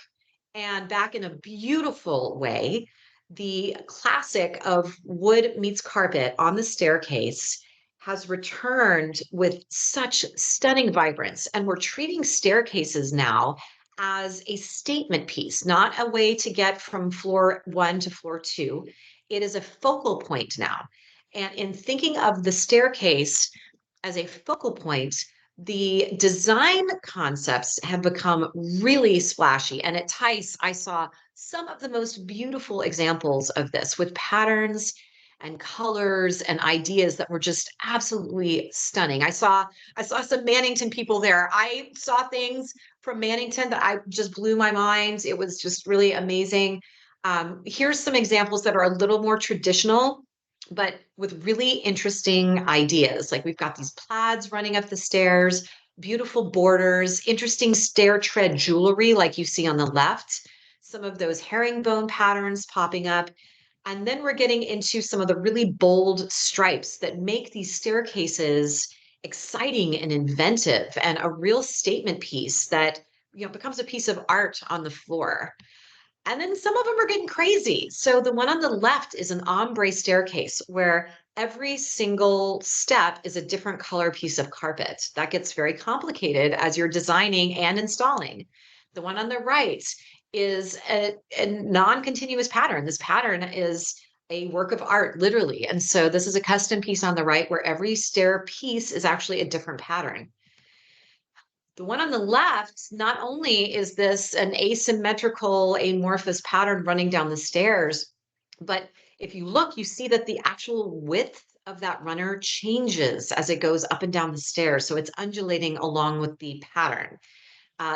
and back in a beautiful way. The classic of wood meets carpet on the staircase has returned with such stunning vibrance, and we're treating staircases now as a statement piece, not a way to get from floor 1 to floor 2. It is a focal point now. And in thinking of the staircase as a focal point, the design concepts have become really splashy. And at Tice, I saw some of the most beautiful examples of this with patterns and colors and ideas that were just absolutely stunning. I saw some Mannington people there. I saw things from Mannington that I just blew my mind. It was just really amazing. Here's some examples that are a little more traditional, but with really interesting ideas. Like we've got these plaids running up the stairs, beautiful borders, interesting stair tread jewelry like you see on the left, some of those herringbone patterns popping up. And then we're getting into some of the really bold stripes that make these staircases exciting and inventive and a real statement piece that, you know, becomes a piece of art on the floor. And then some of them are getting crazy. So the one on the left is an ombre staircase where every single step is a different color piece of carpet. That gets very complicated as you're designing and installing. The one on the right is a non-continuous pattern. This pattern is a work of art, literally. And so this is a custom piece on the right where every stair piece is actually a different pattern. The one on the left, not only is this an asymmetrical, amorphous pattern running down the stairs, but if you look, you see that the actual width of that runner changes as it goes up and down the stairs. So it's undulating along with the pattern.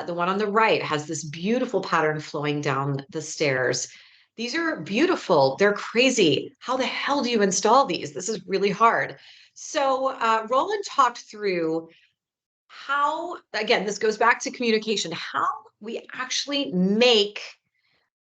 The one on the right has this beautiful pattern flowing down the stairs. These are beautiful. They're crazy. How the hell do you install these? This is really hard. So Roland talked through how, again, this goes back to communication, how we actually make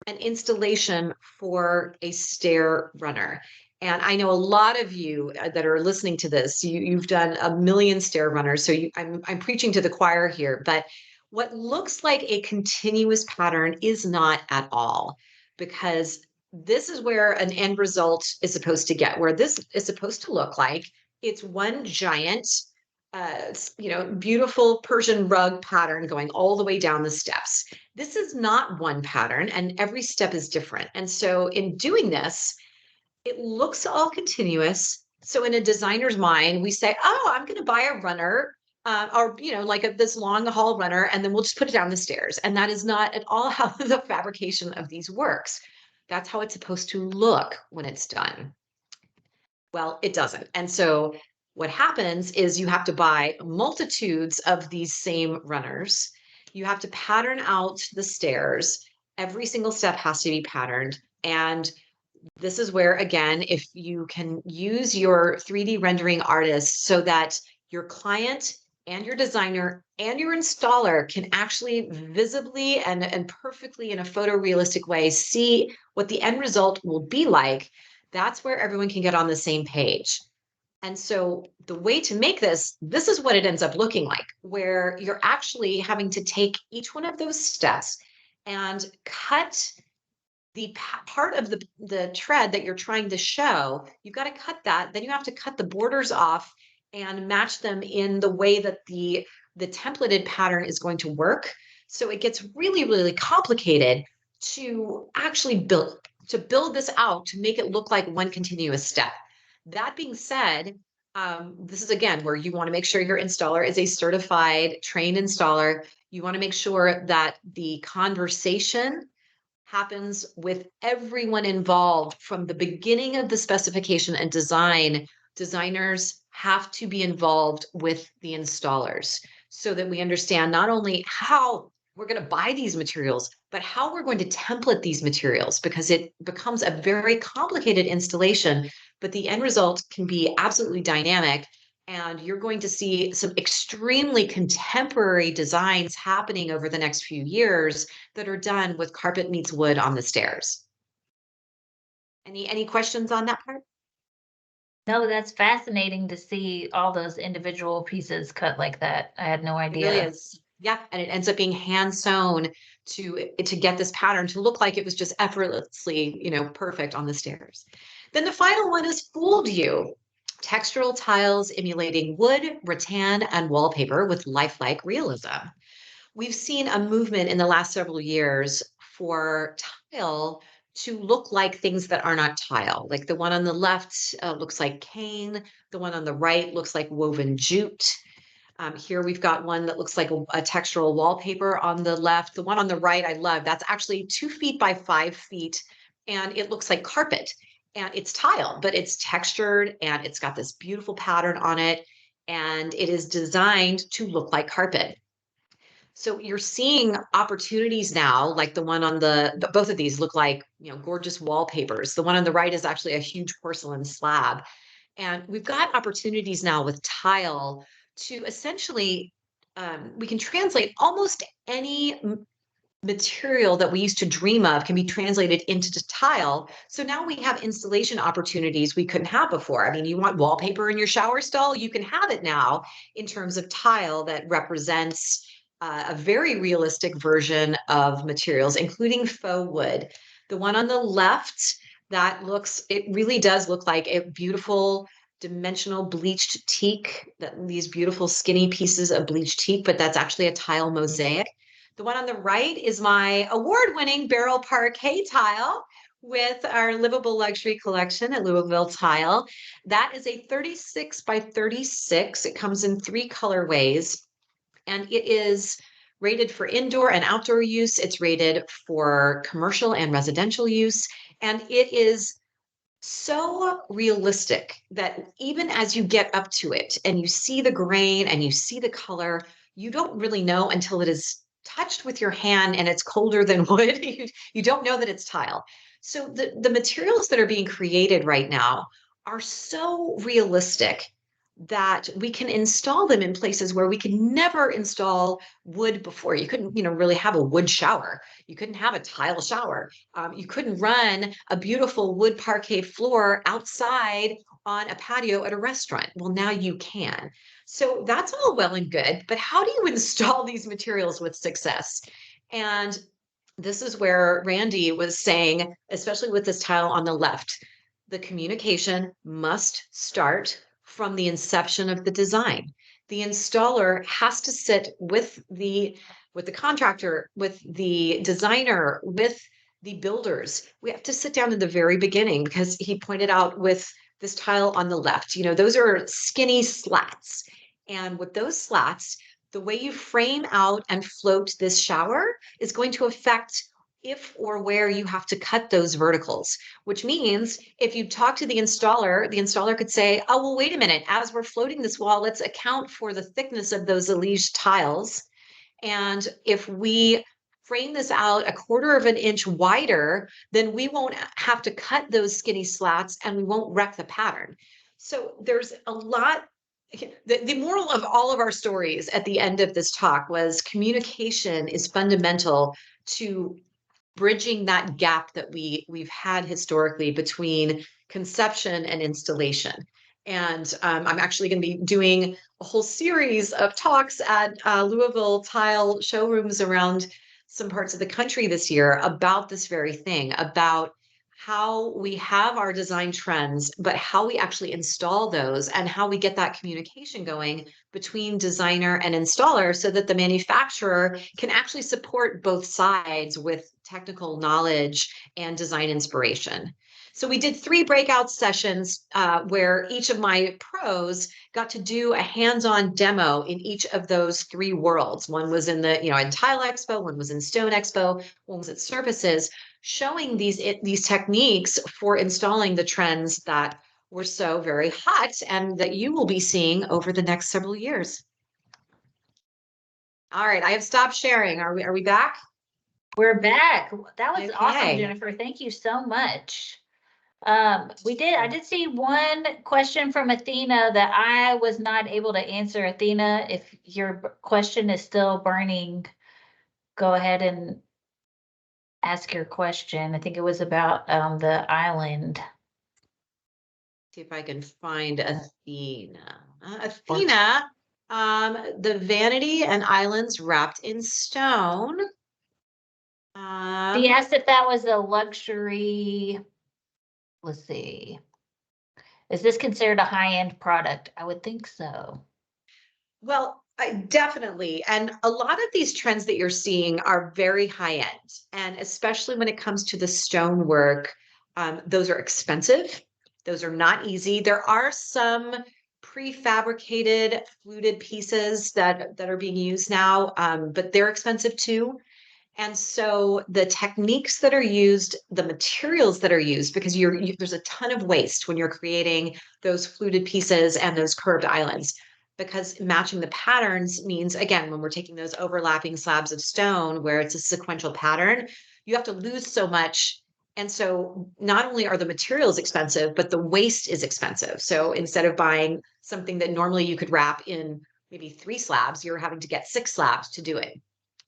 an installation for a stair runner. And I know a lot of you that are listening to this, you've done a million stair runners. So I'm preaching to the choir here, but what looks like a continuous pattern is not at all, because this is where an end result is supposed to get, where this is supposed to look like it's one giant, beautiful Persian rug pattern going all the way down the steps. This is not one pattern, and every step is different. And so in doing this, it looks all continuous. So in a designer's mind, we say, oh, I'm going to buy a runner this long haul runner, and then we'll just put it down the stairs. And that is not at all how the fabrication of these works. That's how it's supposed to look when it's done. Well, it doesn't. And so what happens is you have to buy multitudes of these same runners. You have to pattern out the stairs. Every single step has to be patterned. And this is where, again, if you can use your 3D rendering artist so that your client and your designer and your installer can actually visibly and perfectly in a photorealistic way see what the end result will be like, that's where everyone can get on the same page. And so the way to make this is what it ends up looking like, where you're actually having to take each one of those steps and cut the part of the tread that you're trying to show. You've got to cut that. Then you have to cut the borders off and match them in the way that the templated pattern is going to work. So it gets really, really complicated to actually build this out, to make it look like one continuous step. That being said, this is again where you want to make sure your installer is a certified, trained installer. You want to make sure that the conversation happens with everyone involved from the beginning of the specification and design. Designers have to be involved with the installers so that we understand not only how we're going to buy these materials, but how we're going to template these materials, because it becomes a very complicated installation, but the end result can be absolutely dynamic. And you're going to see some extremely contemporary designs happening over the next few years that are done with carpet meets wood on the stairs. Any questions on that part? No, that's fascinating to see all those individual pieces cut like that. I had no It idea. really is. Yeah, and it ends up being hand sewn to get this pattern to look like it was just effortlessly, perfect on the stairs. Then the final one is Fooled You. Textural tiles emulating wood, rattan, and wallpaper with lifelike realism. We've seen a movement in the last several years for tile to look like things that are not tile. Like the one on the left looks like cane. The one on the right looks like woven jute. Here we've got one that looks like a textural wallpaper on the left. The one on the right I love. That's actually 2 feet by 5 feet, and it looks like carpet. And it's tile, but it's textured and it's got this beautiful pattern on it, and it is designed to look like carpet. So you're seeing opportunities now, like the one on both of these look like, gorgeous wallpapers. The one on the right is actually a huge porcelain slab. And we've got opportunities now with tile to essentially, we can translate almost any material that we used to dream of can be translated into tile. So now we have installation opportunities we couldn't have before. I mean, you want wallpaper in your shower stall, you can have it now in terms of tile that represents a very realistic version of materials, including faux wood. The one on the left, it really does look like a beautiful dimensional bleached teak, these beautiful skinny pieces of bleached teak, but that's actually a tile mosaic. The one on the right is my award-winning barrel parquet tile with our Livable Luxury collection at Louisville Tile. That is a 36 by 36. It comes in 3 colorways, and it is rated for indoor and outdoor use. It's rated for commercial and residential use, and it is so realistic that even as you get up to it and you see the grain and you see the color, you don't really know until it is touched with your hand and it's colder than wood. You don't know that it's tile. So the materials that are being created right now are so realistic that we can install them in places where we could never install wood before. You couldn't, really have a wood shower. You couldn't have a tile shower. You couldn't run a beautiful wood parquet floor outside on a patio at a restaurant. Well, now you can. So that's all well and good, but how do you install these materials with success? And this is where Randy was saying, especially with this tile on the left, the communication must start from the inception of the design. The installer has to sit with the contractor, with the designer, with the builders. We have to sit down in the very beginning, because he pointed out with this tile on the left, those are skinny slats. And with those slats, the way you frame out and float this shower is going to affect if or where you have to cut those verticals, which means if you talk to the installer could say, oh, well, wait a minute, as we're floating this wall, let's account for the thickness of those Elige tiles. And if we frame this out 1/4 of an inch wider, then we won't have to cut those skinny slats and we won't wreck the pattern. So there's a lot. The moral of all of our stories at the end of this talk was communication is fundamental to bridging that gap that we've had historically between conception and installation. And I'm actually going to be doing a whole series of talks at Louisville Tile showrooms around some parts of the country this year about this very thing, about how we have our design trends, but how we actually install those and how we get that communication going between designer and installer so that the manufacturer can actually support both sides with technical knowledge and design inspiration. So we did 3 breakout sessions where each of my pros got to do a hands-on demo in each of those 3 worlds. One was in in Tile Expo, one was in Stone Expo, one was at Surfaces, showing these techniques for installing the trends that were so very hot and that you will be seeing over the next several years. All right, I have stopped sharing. Are we back? We're back. That was awesome, Okay. Jennifer. Thank you so much. I did see one question from Athena that I was not able to answer. Athena, if your question is still burning, go ahead and ask your question. I think it was about the island. See if I can find Athena. Athena, the vanity and islands wrapped in stone. She asked if that was a luxury. Let's see. Is this considered a high-end product? I would think so. Well, definitely. And a lot of these trends that you're seeing are very high end. And especially when it comes to the stonework, those are expensive. Those are not easy. There are some prefabricated fluted pieces that are being used now, but they're expensive too. And so the techniques that are used, the materials that are used, because there's a ton of waste when you're creating those fluted pieces and those curved islands, because matching the patterns means, again, when we're taking those overlapping slabs of stone where it's a sequential pattern, you have to lose so much. And so not only are the materials expensive, but the waste is expensive. So instead of buying something that normally you could wrap in maybe 3 slabs, you're having to get 6 slabs to do it.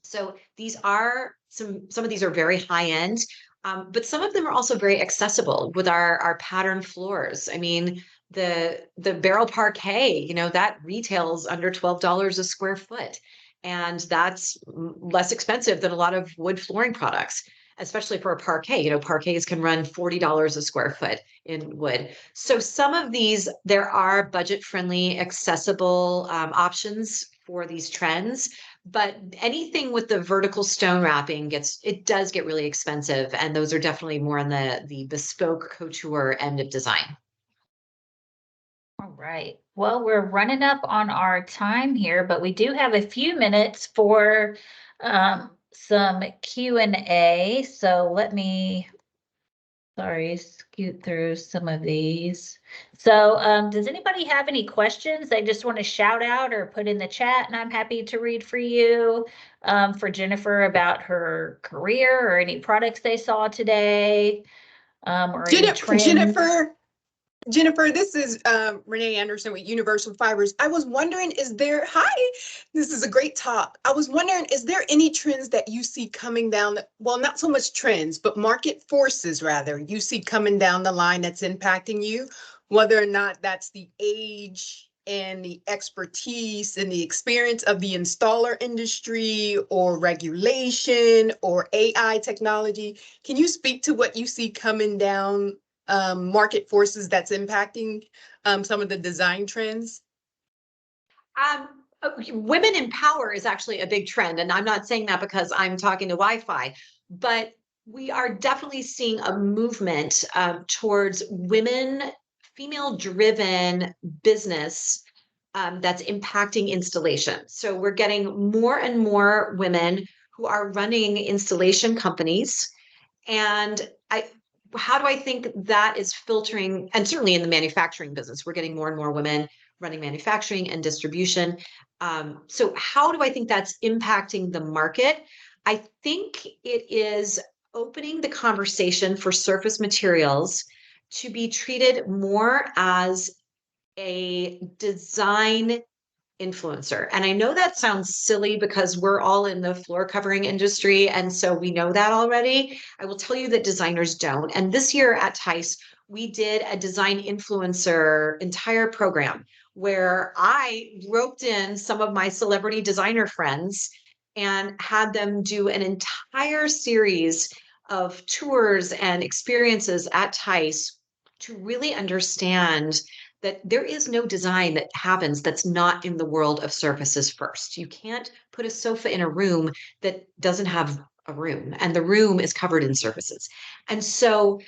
So these are some of these are very high end, but some of them are also very accessible with our pattern floors. I mean, the barrel parquet, you know, that retails under $12 a square foot. And that's less expensive than a lot of wood flooring products, especially for a parquet. You know, parquets can run $40 a square foot in wood. So some of these, there are budget friendly, accessible options for these trends. But anything with the vertical stone wrapping does get really expensive. And those are definitely more on the bespoke couture end of design. All right. Well, we're running up on our time here, but we do have a few minutes for some Q&A. So let me, scoot through some of these. So does anybody have any questions they just want to shout out or put in the chat? And I'm happy to read for you, for Jennifer, about her career or any products they saw today, or any trends. Jennifer, this is Renee Anderson with Universal Fibers. I was wondering, this is a great talk. I was wondering, is there any trends that you see coming down, well, not so much trends, but market forces rather, you see coming down the line that's impacting you, whether or not that's the age and the expertise and the experience of the installer industry or regulation or AI technology? Can you speak to what you see coming down market forces that's impacting some of the design trends? Women in power is actually a big trend. And I'm not saying that because I'm talking to Wi-Fi, but we are definitely seeing a movement towards female-driven business that's impacting installation. So we're getting more and more women who are running installation companies. And how do I think that is filtering? And certainly in the manufacturing business, we're getting more and more women running manufacturing and distribution. So how do I think that's impacting the market? I think it is opening the conversation for surface materials to be treated more as a design influencer. And I know that sounds silly because we're all in the floor covering industry. And so we know that already. I will tell you that designers don't. And this year at Tice, we did a design influencer entire program where I roped in some of my celebrity designer friends and had them do an entire series of tours and experiences at Tice to really understand that there is no design that happens that's not in the world of surfaces first. You can't put a sofa in a room that doesn't have a room, and the room is covered in surfaces. And so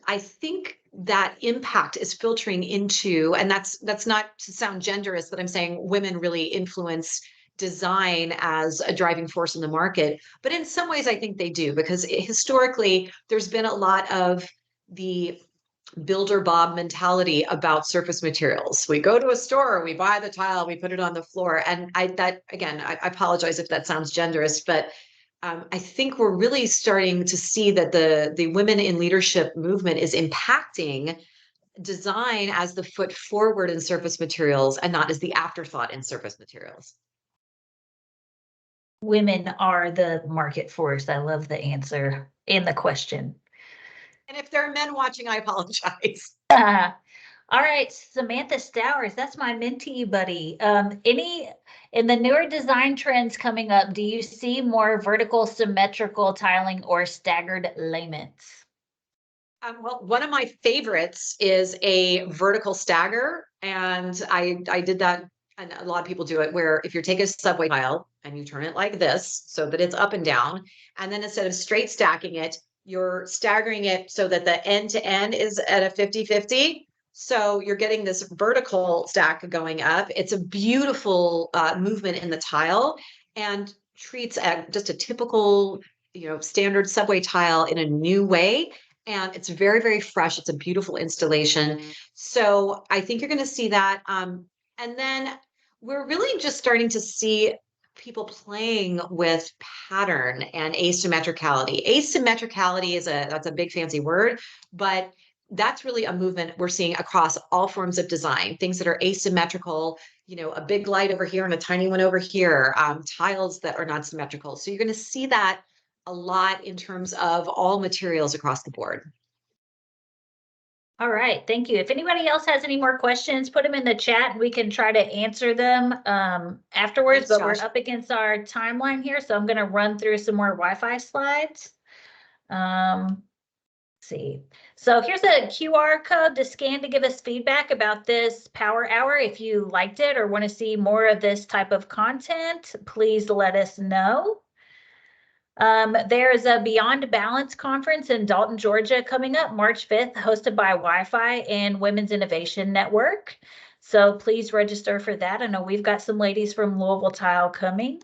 I think that impact is filtering into, and that's not to sound genderist, but I'm saying women really influence design as a driving force in the market. But in some ways, I think they do, because historically, there's been a lot of the builder Bob mentality about surface materials. We go to a store, we buy the tile, we put it on the floor. And I apologize if that sounds genderist, but I think we're really starting to see that the women in leadership movement is impacting design as the foot forward in surface materials and not as the afterthought in surface materials. Women are the market force. I love the answer and the question. And if there are men watching, I apologize. All right, Samantha Stowers, that's my mentee buddy. Any in the newer design trends coming up, do you see more vertical symmetrical tiling or staggered laments? Well, one of my favorites is a vertical stagger, and I did that, and a lot of people do it, where if you take a subway tile and you turn it like this so that it's up and down, and then instead of straight stacking it, you're staggering it so that the end to end is at a 50-50. So you're getting this vertical stack going up. It's a beautiful movement in the tile and treats just a typical, standard subway tile in a new way. And it's very, very fresh. It's a beautiful installation. So I think you're going to see that. And then we're really just starting to see people playing with pattern and asymmetricality. Asymmetricality that's a big fancy word, but that's really a movement we're seeing across all forms of design. Things that are asymmetrical, a big light over here and a tiny one over here, tiles that are not symmetrical. So you're going to see that a lot in terms of all materials across the board. All right, thank you. If anybody else has any more questions, put them in the chat and we can try to answer them afterwards. Thanks, but Josh. We're up against our timeline here, so I'm going to run through some more Wi-Fi slides. See. So here's a QR code to scan to give us feedback about this Power Hour. If you liked it or want to see more of this type of content, please let us know. There's a Beyond Balance conference in Dalton, Georgia coming up March 5th, hosted by Wi-Fi and Women's Innovation Network. So please register for that. I know we've got some ladies from Louisville Tile coming.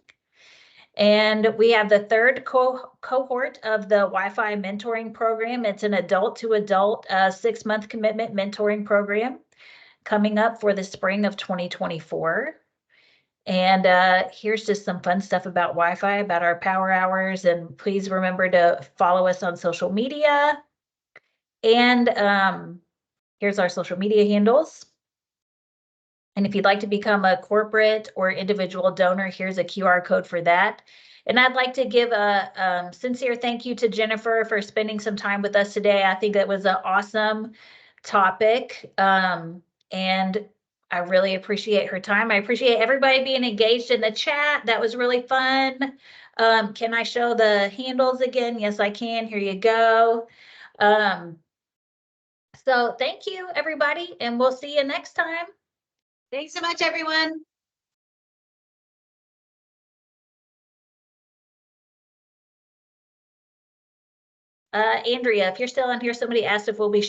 And we have the third cohort of the Wi-Fi mentoring program. It's an adult to adult 6-month commitment mentoring program coming up for the spring of 2024. And here's just some fun stuff about Wi-Fi, about our power hours. And please remember to follow us on social media. And here's our social media handles. And if you'd like to become a corporate or individual donor, here's a QR code for that. And I'd like to give a sincere thank you to Jennifer for spending some time with us today. I think that was an awesome topic. And I really appreciate her time. I appreciate everybody being engaged in the chat. That was really fun. Can I show the handles again? Yes, I can. Here you go. So thank you, everybody, and we'll see you next time. Thanks so much, everyone. Andrea, if you're still on here, somebody asked if we'll be sharing